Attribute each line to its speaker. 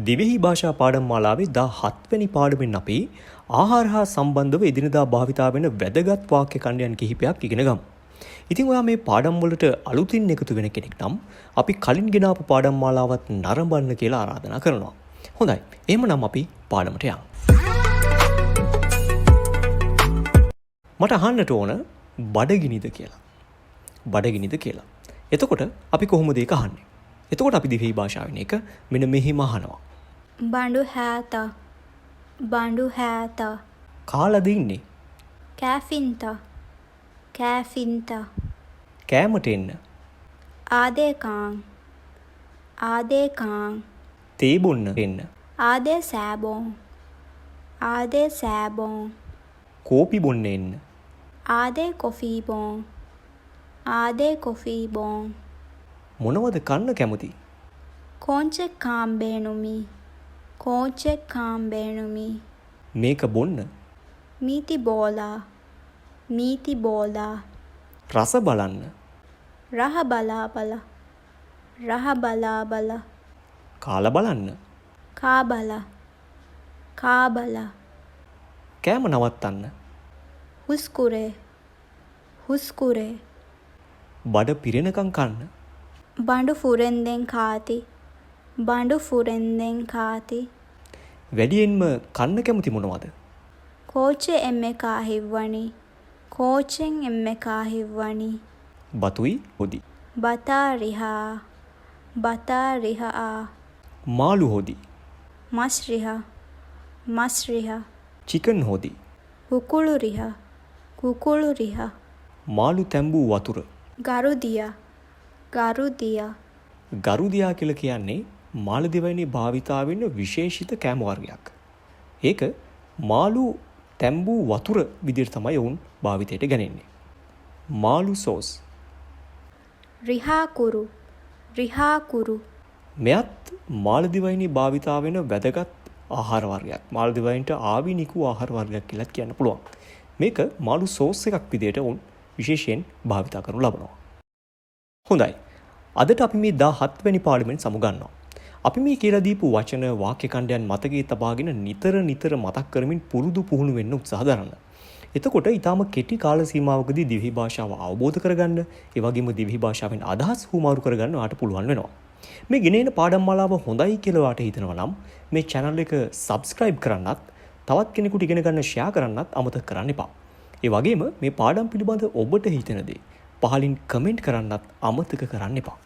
Speaker 1: දිවෙහි භාෂා පාඩම් මාලාවේ 17 වෙනි පාඩමෙන් අපි ආහාර හා සම්බන්ධව එදිනදා භාවිතා වෙන වැදගත් වාක්‍ය ඛණ්ඩයන් කිහිපයක් ඉගෙන ගමු. ඉතින් ඔයා මේ පාඩම් වලට අලුතින් එකතු වෙන කෙනෙක් නම් අපි කලින් ගෙනාපු පාඩම් මාලාවත් නරඹන්න කියලා ආරාධනා කරනවා. හොඳයි. එහෙමනම් අපි පාඩමට යමු. මට අහන්නට ඕන බඩගිනිද කියලා. බඩගිනිද කියලා. එතකොට අපි කොහොමද ඒක අහන්නේ? එතකොට අපි දිවෙහි භාෂාවෙන් එක මෙන්න මෙහෙම අහනවා.
Speaker 2: බඬු හැත බඬු හැත
Speaker 1: කාලද ඉන්නේ?
Speaker 2: කෑෆින්ත කෑෆින්ත
Speaker 1: කෑමට එන්න.
Speaker 2: ආදේකාං ආදේකාං
Speaker 1: තේ බොන්න එන්න.
Speaker 2: ආදේ සෑබෝන් ආදේ සෑබෝන්
Speaker 1: කෝපි බොන්න එන්න.
Speaker 2: ආදේ කොෆී බෝන් ආදේ කොෆී බෝන්
Speaker 1: මොනවද කන්න කැමති?
Speaker 2: කොංචෙක් කාම්බේනුමි කොංචෙක් කාම්බේනුමි
Speaker 1: මේක බොන්න.
Speaker 2: මීති බෝලා මීති බෝලා
Speaker 1: රස බලන්න.
Speaker 2: රහ බලා බලා රහ බලා බලා
Speaker 1: කාලා බලන්න.
Speaker 2: කා බලා කා බලා
Speaker 1: කෑම නවත්තන්න.
Speaker 2: හුස්කුරේ හුස්කුරේ
Speaker 1: බඩ පිරෙනකම් කන්න.
Speaker 2: බඬු ෆුරෙන්දෙන් කාති බඬු ෆුරෙන්දෙන් කාති
Speaker 1: වැඩියෙන්ම කන්න කැමති මොනවද?
Speaker 2: කෝච්චේ එම්මෙ කාහිව්වනි කෝච්චෙන් එම්මෙ කාහිව්වනි
Speaker 1: බතුයි හොදි.
Speaker 2: බතා රිහා බතා රිහා
Speaker 1: මාළු හොදි.
Speaker 2: මස් රිහා මස් රිහා
Speaker 1: චිකන් හොදි.
Speaker 2: කුකුළු රිහා කුකුළු රිහා
Speaker 1: මාළු තැඹූ වතුර.
Speaker 2: ගරුදියා ගරුදියා
Speaker 1: ගරුදියා කියලා කියන්නේ මාළදිවයිනේ භාවිතා වෙන විශේෂිත කෑම වර්ගයක්. ඒක මාළු තැඹූ වතුර විදිහට තමයි වුන් භාවිතයට ගන්නේ. මාළු සෝස්.
Speaker 2: රිහා කුරු රිහා කුරු
Speaker 1: මෙයත් මාළදිවයිනේ භාවිතා වෙන වැදගත් ආහාර වර්ගයක්. මාළදිවයින්ට ආවිනිකු ආහාර වර්ගයක් කියලා කියන්න පුළුවන්. මේක මාළු සෝස් එකක් විදිහට වුන් විශේෂයෙන් භාවිතා කරනු ලබනවා. හොඳයි. අදට අපි මේ 17 වෙනි පාඩමෙන් සමුගන්නවා. අපි මේ කියලා දීපු වචන වාක්‍ය ඛණ්ඩයන් මතකයේ තබාගෙන නිතර මතක් කරමින් පුරුදු පුහුණු වෙන්න උත්සාහ දරන්න. එතකොට ඊටාම කෙටි කාල සීමාවකදී දිවෙහි භාෂාව අවබෝධ කරගන්න, ඒ වගේම දිවෙහි භාෂාවෙන් අදහස් හුවමාරු කරගන්න ඔයාලට පුළුවන් වෙනවා. මේ ගෙනෙන පාඩම් මාලාව හොඳයි කියලා ඔයාලට හිතෙනවා නම් මේ channel එක subscribe කරන්නත්, තවත් කෙනෙකුට ඉගෙන ගන්න share කරන්නත් අමතක කරන්න එපා. ඒ වගේම මේ පාඩම් පිළිබඳ ඔබට හිතෙන දේ පහලින් කමෙන්ට් කරන්නත් අමතක කරන්න එපා.